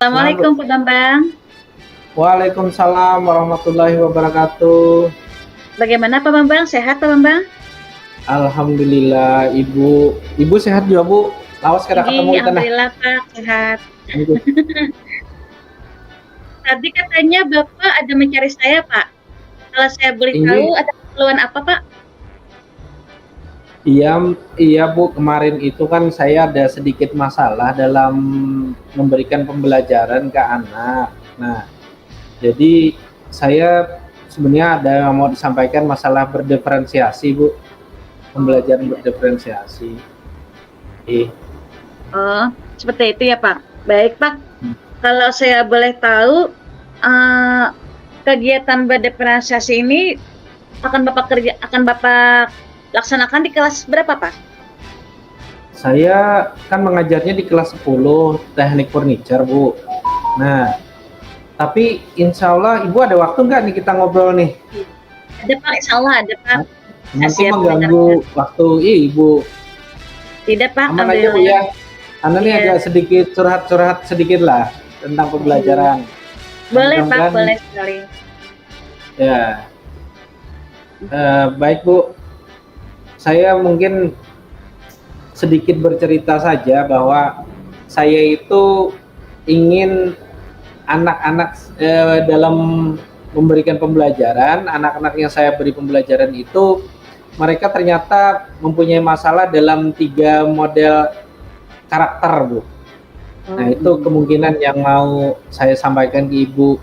Nah, Assalamualaikum Pak Bambang. Waalaikumsalam warahmatullahi wabarakatuh. Bagaimana Pak Bambang? Sehat Pak Bambang? Alhamdulillah, Ibu sehat juga, Bu? Lawas kada ketemu Tinggi, kita nah. alhamdulillah Pak, sehat. Ibu. Tadi katanya Bapak ada mencari saya Pak. Kalau saya boleh tahu Ini ada keperluan apa Pak? iya iya Bu, kemarin itu kan saya ada sedikit masalah dalam memberikan pembelajaran ke anak. Nah, jadi saya sebenarnya ada yang mau disampaikan masalah berdiferensiasi, Bu. Oh Pembelajaran iya. berdiferensiasi. Ih. Oh, seperti itu ya Pak. Baik Pak. Kalau saya boleh tahu eh, kegiatan berdiferensiasi ini akan Bapak laksanakan di kelas berapa Pak? Saya kan mengajarnya di kelas 10 teknik furniture, Bu. Nah, tapi insya Allah Ibu ada waktu nggak nih kita ngobrol nih? Ada Pak, insya Allah ada Pak. Saya Nanti siap mendengarkan. mengganggu waktu Ibu. Tidak Pak, Aman aja Bu alhamdulillah. ya. Anda nih Iya. agak sedikit curhat-curhat sedikit lah tentang pembelajaran. Boleh Pak, Mudah-mudahan boleh sekali. ya. Baik Bu, saya mungkin sedikit bercerita saja bahwa saya itu ingin anak-anak dalam memberikan pembelajaran, anak-anak yang saya beri pembelajaran itu mereka ternyata mempunyai masalah dalam 3 model karakter, Bu. Nah, itu kemungkinan yang mau saya sampaikan ke Ibu.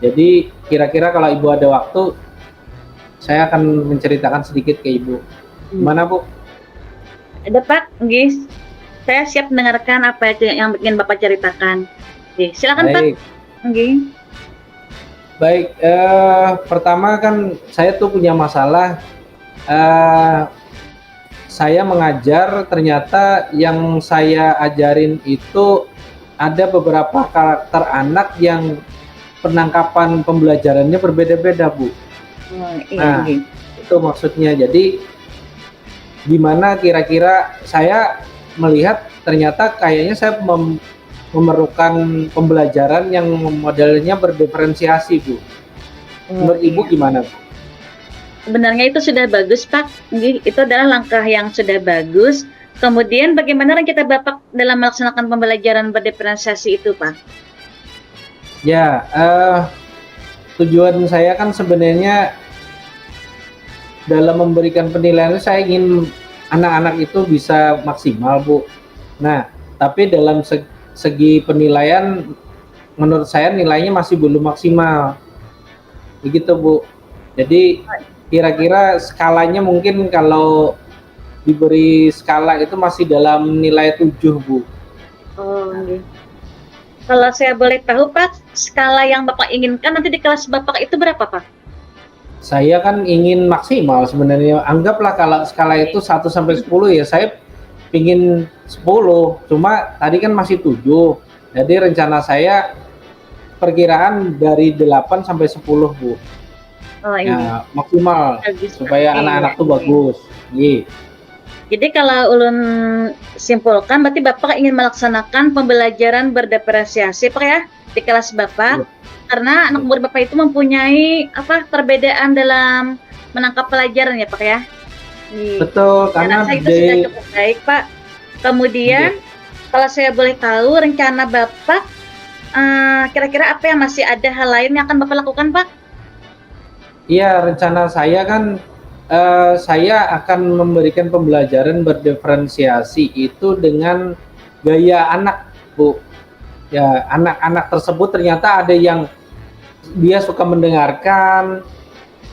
Jadi kira-kira kalau Ibu ada waktu, saya akan menceritakan sedikit ke Ibu. Gimana, Bu? Ada Pak, nggih. Saya siap mendengarkan apa itu yang ingin Bapak ceritakan. Nggih, silakan Pak. Baik. Nggih. Baik, pertama kan saya tuh punya masalah, eh, saya mengajar ternyata yang saya ajarin itu ada beberapa karakter anak yang penangkapan pembelajarannya berbeda-beda, Bu. Oh, iya Nah, nggih. itu maksudnya. Jadi gimana kira-kira saya melihat ternyata kayaknya saya memerlukan pembelajaran yang modelnya berdiferensiasi, Bu. Oh, Menurut Ibu iya. gimana, Bu? Sebenarnya itu sudah bagus Pak, nggih. Itu adalah langkah yang sudah bagus. Kemudian bagaimana rencana Bapak dalam melaksanakan pembelajaran berdiferensiasi itu Pak? Ya, tujuan saya kan sebenarnya dalam memberikan penilaian saya ingin anak-anak itu bisa maksimal, Bu. Nah, tapi dalam segi penilaian menurut saya nilainya masih belum maksimal. Begitu, Bu. Jadi kira-kira skalanya mungkin kalau diberi skala itu masih dalam nilai 7, Bu. Oh, nggih. Kalau saya boleh tahu Pak, skala yang Bapak inginkan nanti di kelas Bapak itu berapa Pak? Saya kan ingin maksimal sebenarnya. Anggaplah kalau skala itu 1 sampai 10 ya saya pingin 10, cuma tadi kan masih 7. Jadi rencana saya perkiraan dari 8 sampai 10, Bu. Oh, ini. Ya, maksimal Bagus Pak. supaya Iya, anak-anak tuh iya. bagus. Iya. Jadi kalau ulun simpulkan berarti Bapak ingin melaksanakan pembelajaran berdiferensiasi Pak ya di kelas Bapak, Iya. karena anak murid Bapak itu mempunyai perbedaan dalam menangkap pelajaran ya Pak ya? Betul, Saya karena rasa itu sudah cukup baik Pak. Kemudian kalau saya boleh tahu rencana Bapak, kira-kira apa yang masih ada hal lain yang akan Bapak lakukan Pak? iya, rencana saya kan saya akan memberikan pembelajaran berdiferensiasi itu dengan gaya anak, Bu. Ya, anak-anak tersebut ternyata ada yang dia suka mendengarkan,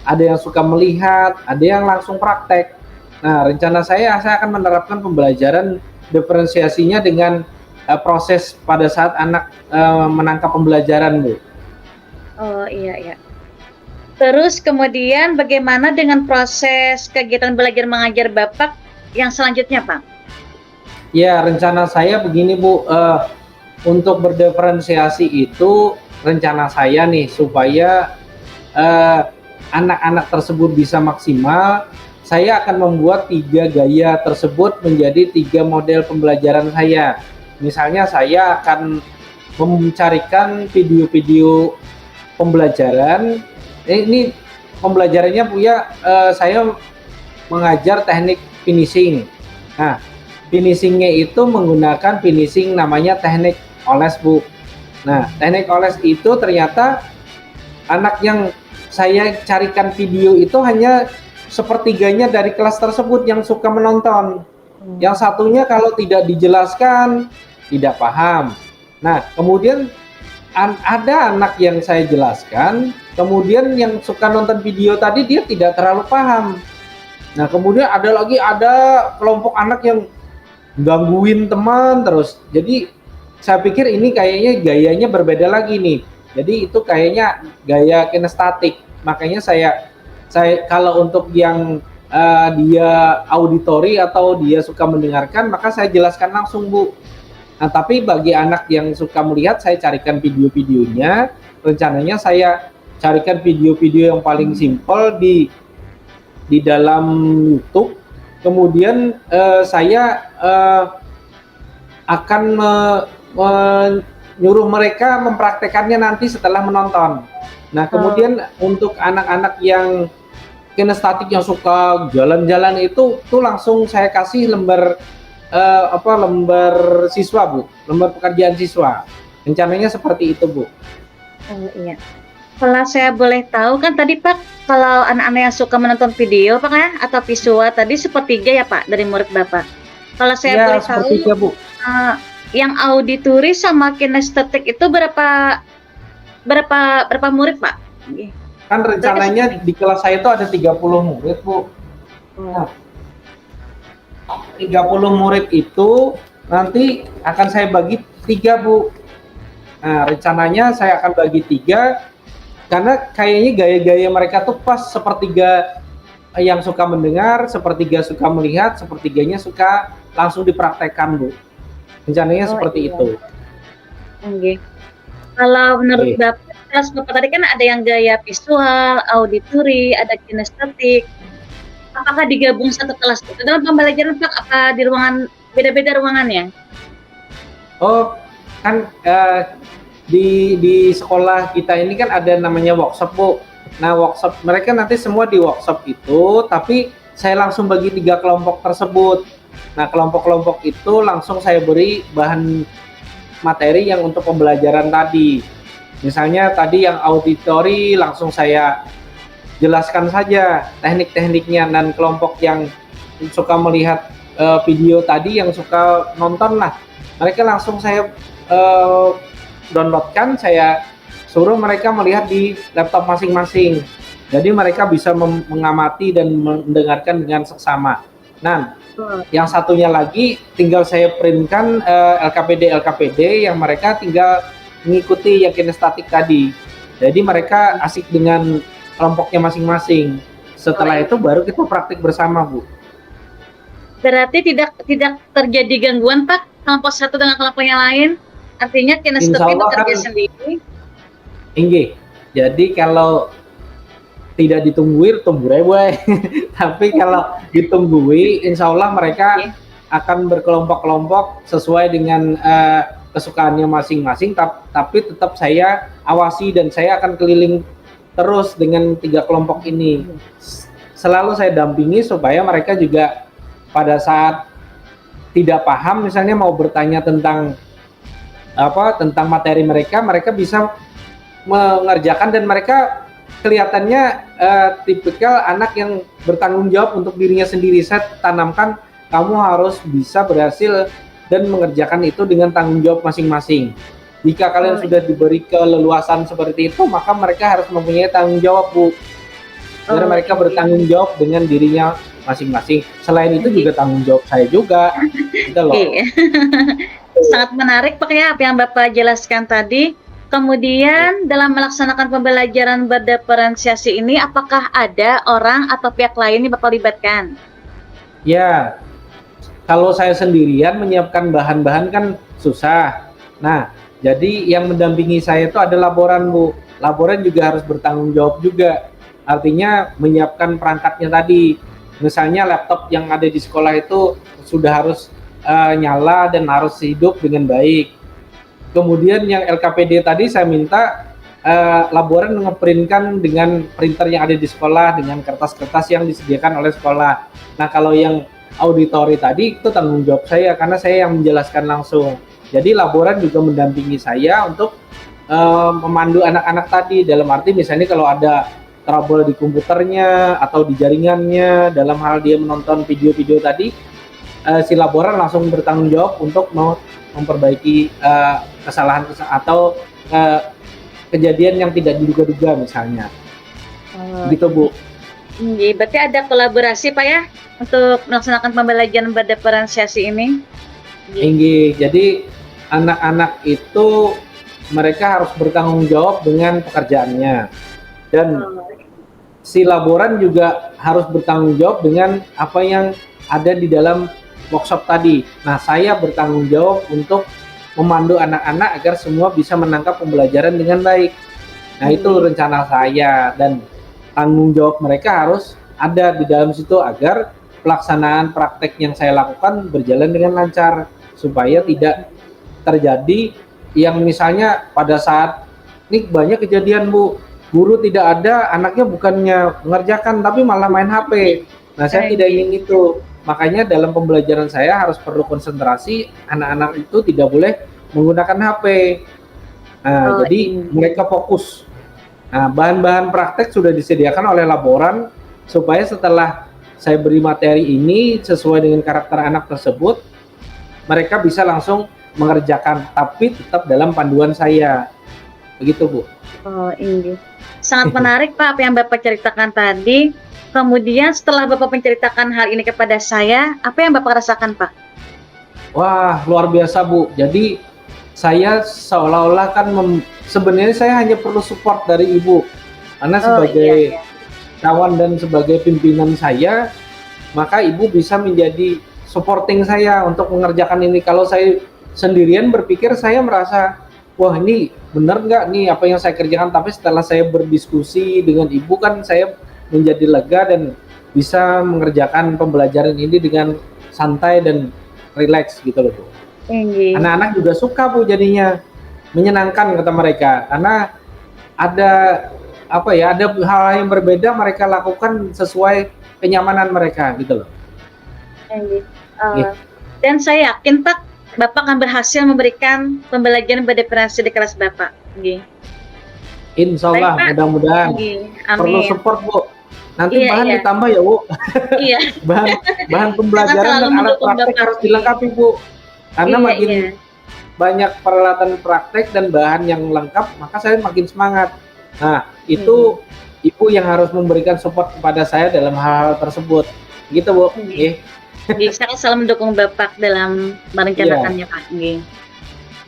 ada yang suka melihat, ada yang langsung praktek. Nah, rencana saya akan menerapkan pembelajaran diferensiasinya dengan proses pada saat anak menangkap pembelajaran, Bu. Oh, iya iya. Terus kemudian bagaimana dengan proses kegiatan belajar mengajar Bapak yang selanjutnya, Pak? Ya, rencana saya begini, Bu, untuk berdiferensiasi itu rencana saya nih supaya eh, anak-anak tersebut bisa maksimal, saya akan membuat 3 gaya tersebut menjadi 3 model pembelajaran saya. Misalnya saya akan mencarikan video-video pembelajaran. Ini pembelajarannya saya mengajar teknik finishing. Nah, finishingnya itu menggunakan finishing namanya teknik oles, Bu. Nah, teknik oles itu ternyata anak yang saya carikan video itu hanya sepertiganya dari kelas tersebut yang suka menonton. Yang satunya kalau tidak dijelaskan tidak paham. Nah, kemudian ada anak yang saya jelaskan, kemudian yang suka nonton video tadi dia tidak terlalu paham. Nah, kemudian ada kelompok anak yang gangguin teman terus. Jadi saya pikir ini kayaknya gayanya berbeda lagi nih. Jadi itu kayaknya gaya kinestetik. Makanya saya kalau untuk yang dia auditori atau dia suka mendengarkan, maka saya jelaskan langsung, Bu. Nah, tapi bagi anak yang suka melihat, saya carikan video-videonya. Rencananya saya carikan video-video yang paling simpel di dalam YouTube. Kemudian saya akan menyuruh mereka mempraktekannya nanti setelah menonton. Nah, kemudian untuk anak-anak yang kinestetik yang suka jalan-jalan itu tuh langsung saya kasih lembar lembar siswa, Bu, lembar pekerjaan siswa. Rencananya seperti itu, Bu. Oh iya. Kalau saya boleh tahu kan tadi Pak, kalau anak-anak yang suka menonton video Pak ya, atau visual tadi sepertiga ya Pak dari murid Bapak. Kalau saya Ya, boleh tahu, seperti itu, Bu. yang auditory sama kinestetik itu berapa murid Pak? Kan rencananya di kelas saya itu ada 30 murid, Bu. Nah, 30 murid itu nanti akan saya bagi 3, Bu. Nah, rencananya saya akan bagi 3 karena kayaknya gaya-gaya mereka tuh pas, sepertiga yang suka mendengar, sepertiga suka melihat, sepertiganya suka langsung dipraktekkan, Bu. Rencananya seperti iya. itu. Oke. Kalau menurut Bapak, kelas Bapak tadi kan ada yang gaya visual, auditory, ada kinestetik. Apakah digabung satu kelas itu dalam pembelajaran Pak? Apa di ruangan beda-beda ruangannya? Oh, kan di sekolah kita ini kan ada namanya workshop, Bu. Nah, workshop mereka nanti semua di workshop itu, tapi saya langsung bagi 3 kelompok tersebut. Nah, kelompok-kelompok itu langsung saya beri bahan materi yang untuk pembelajaran tadi. Misalnya tadi yang auditory langsung saya jelaskan saja teknik-tekniknya, dan kelompok yang suka melihat video tadi, yang suka nonton lah, mereka langsung saya downloadkan, saya suruh mereka melihat di laptop masing-masing. Jadi mereka bisa mengamati dan mendengarkan dengan seksama. Nah, yang satunya lagi tinggal saya printkan LKPD yang mereka tinggal mengikuti yang kinestetik tadi. Jadi mereka asik dengan kelompoknya masing-masing. Setelah itu baru kita praktik bersama, Bu. Berarti tidak terjadi gangguan Pak kelompok satu dengan kelompok yang lain? Artinya kinestetik bekerja sendiri? Inggih. Jadi kalau tidak ditungguin, tunggu boy. Tapi kalau ditunggui, insya Allah mereka akan berkelompok-kelompok sesuai dengan kesukaannya masing-masing. Tapi tetap saya awasi dan saya akan keliling terus dengan 3 kelompok ini. Selalu saya dampingi supaya mereka juga pada saat tidak paham, misalnya mau bertanya tentang materi mereka bisa mengerjakan, dan mereka kelihatannya tipikal anak yang bertanggung jawab untuk dirinya sendiri. Saya tanamkan, kamu harus bisa berhasil dan mengerjakan itu dengan tanggung jawab masing-masing. Jika kalian sudah diberi keleluasan seperti itu, maka mereka harus mempunyai tanggung jawab, Bu. Karena mereka bertanggung jawab dengan dirinya masing-masing. Selain itu juga tanggung jawab saya juga. Gitu loh. Sangat menarik Pak ya apa yang Bapak jelaskan tadi. Kemudian dalam melaksanakan pembelajaran berdiferensiasi ini, apakah ada orang atau pihak lain yang Bapak libatkan? Ya, kalau saya sendirian menyiapkan bahan-bahan kan susah. Nah, jadi yang mendampingi saya itu ada laboran, Bu. Laboran juga harus bertanggung jawab juga. Artinya menyiapkan perangkatnya tadi. Misalnya laptop yang ada di sekolah itu sudah harus nyala dan harus hidup dengan baik. Kemudian yang LKPD tadi saya minta laboran ngeprintkan dengan printer yang ada di sekolah dengan kertas-kertas yang disediakan oleh sekolah. Nah kalau yang auditori tadi itu tanggung jawab saya karena saya yang menjelaskan langsung. Jadi laboran juga mendampingi saya untuk memandu anak-anak tadi, dalam arti misalnya kalau ada trouble di komputernya atau di jaringannya dalam hal dia menonton video-video tadi, si laboran langsung bertanggung jawab untuk memperbaiki kesalahan atau kejadian yang tidak diduga-duga misalnya. Oh, Gitu Bu. iya, berarti ada kolaborasi Pak ya untuk melaksanakan pembelajaran berdiferensiasi ini? Iya. Tinggi. Jadi anak-anak itu mereka harus bertanggung jawab dengan pekerjaannya dan Oh, si laboran juga harus bertanggung jawab dengan apa yang ada di dalam workshop tadi. Nah, saya bertanggung jawab untuk memandu anak-anak agar semua bisa menangkap pembelajaran dengan baik. Nah, itu rencana saya dan tanggung jawab mereka harus ada di dalam situ agar pelaksanaan praktek yang saya lakukan berjalan dengan lancar supaya tidak terjadi yang misalnya pada saat ini banyak kejadian Bu, guru tidak ada, anaknya bukannya mengerjakan tapi malah main HP. Nah, saya tidak ingin itu. Makanya dalam pembelajaran saya harus perlu konsentrasi, anak-anak itu tidak boleh menggunakan HP. Nah, oh, jadi mereka fokus. Nah, bahan-bahan praktek sudah disediakan oleh laboran supaya setelah saya beri materi ini sesuai dengan karakter anak tersebut, mereka bisa langsung mengerjakan, tapi tetap dalam panduan saya. Begitu, Bu. oh, ini sangat menarik Pak apa yang Bapak ceritakan tadi. Kemudian setelah Bapak menceritakan hal ini kepada saya, apa yang Bapak rasakan Pak? Wah, luar biasa, Bu. Jadi saya seolah-olah kan sebenarnya saya hanya perlu support dari Ibu. Karena Oh sebagai iya, kawan dan sebagai pimpinan saya, maka Ibu bisa menjadi supporting saya untuk mengerjakan ini. Kalau saya sendirian berpikir, saya merasa, wah ini benar nggak nih apa yang saya kerjakan. Tapi setelah saya berdiskusi dengan Ibu kan saya menjadi lega dan bisa mengerjakan pembelajaran ini dengan santai dan rileks gitu loh Bu. tinggi. Anak-anak juga suka Bu jadinya, menyenangkan kata mereka karena ada apa ya, ada hal yang berbeda mereka lakukan sesuai kenyamanan mereka gitu loh. Tinggi. Iya. Dan saya yakin Pak, Bapak akan berhasil memberikan pembelajaran berdiferensi di kelas Bapak. Tinggi. Insya Allah Baik, Pak. mudah-mudahan. Tinggi. Perlu Amin. support Bu. Nanti Iya, bahan iya. ditambah ya Bu. Iya, Bahan pembelajaran selalu dan alat mendukung praktek Bapak. harus dilengkapi Bu. Karena Iya, makin iya. banyak peralatan praktek dan bahan yang lengkap, maka saya makin semangat. Nah, itu Ibu yang harus memberikan support kepada saya dalam hal-hal tersebut. Gitu Bu. Iya. Jadi saya selalu mendukung Bapak dalam merencanakannya Pak. Nggih.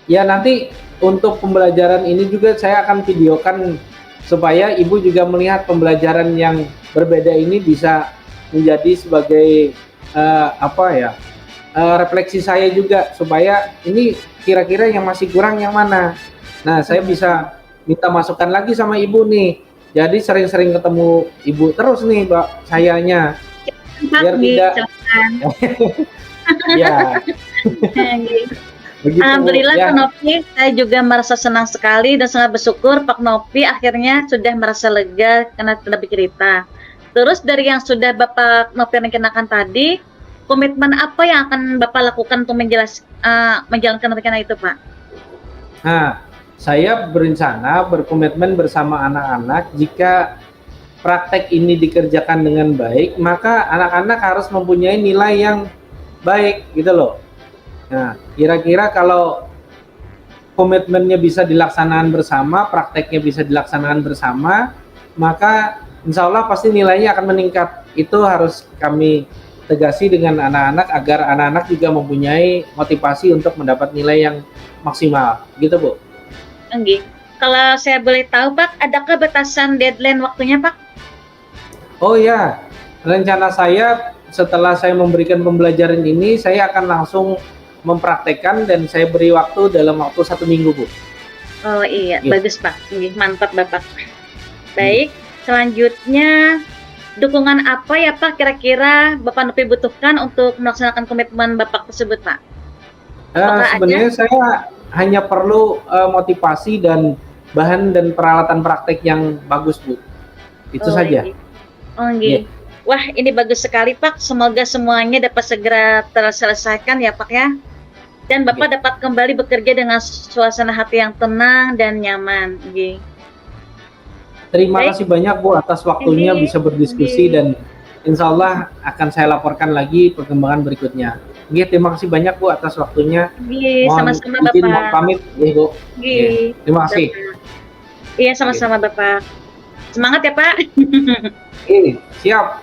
Ya nanti untuk pembelajaran ini juga saya akan videokan supaya Ibu juga melihat pembelajaran yang berbeda ini bisa menjadi sebagai refleksi saya juga supaya ini kira-kira yang masih kurang yang mana. Nah, saya bisa minta masukan lagi sama Ibu nih. Jadi sering-sering ketemu Ibu terus nih, Mbak, sayanya. Biar tidak ya, begitu. Alhamdulillah Ya. Pak Nopi, saya juga merasa senang sekali dan sangat bersyukur Pak Nopi akhirnya sudah merasa lega karena sudah bercerita. Terus dari yang sudah Bapak Nopi rencanakan tadi, komitmen apa yang akan Bapak lakukan untuk menjalankan rencana itu Pak? Nah, saya berencana berkomitmen bersama anak-anak jika praktek ini dikerjakan dengan baik, maka anak-anak harus mempunyai nilai yang baik gitu loh. Nah, kira-kira kalau komitmennya bisa dilaksanakan bersama, prakteknya bisa dilaksanakan bersama, maka insya Allah pasti nilainya akan meningkat. Itu harus kami tegasi dengan anak-anak agar anak-anak juga mempunyai motivasi untuk mendapat nilai yang maksimal, gitu Bu. Nggih. Kalau saya boleh tahu Pak, adakah batasan deadline waktunya Pak? Oh ya, rencana saya setelah saya memberikan pembelajaran ini, saya akan langsung mempraktekkan dan saya beri waktu dalam waktu 1 minggu, Bu. Oh iya, Iya. bagus Pak. Mantap Bapak. Baik, selanjutnya dukungan apa ya Pak kira-kira Bapak Nopi butuhkan untuk melaksanakan komitmen Bapak tersebut Pak? Apakah Sebenarnya saya hanya perlu motivasi dan bahan dan peralatan praktek yang bagus, Bu. Itu Oh, saja. iya. Oh, nggih. Wah, ini bagus sekali, Pak. Semoga semuanya dapat segera terselesaikan ya, Pak, ya. Dan Bapak dapat kembali bekerja dengan suasana hati yang tenang dan nyaman, nggih. Terima Baik. kasih banyak, Bu, atas waktunya Nggih, bisa berdiskusi nggih. dan insya Allah akan saya laporkan lagi perkembangan berikutnya. Nggih, terima kasih banyak, Bu, atas waktunya. Nggih, Mohon sama-sama, izin Bapak. pamit, nggih, Bu. Nggih. Terima kasih. Bapak. Iya, sama-sama, Bapak. Semangat ya, Pak. Oke, siap.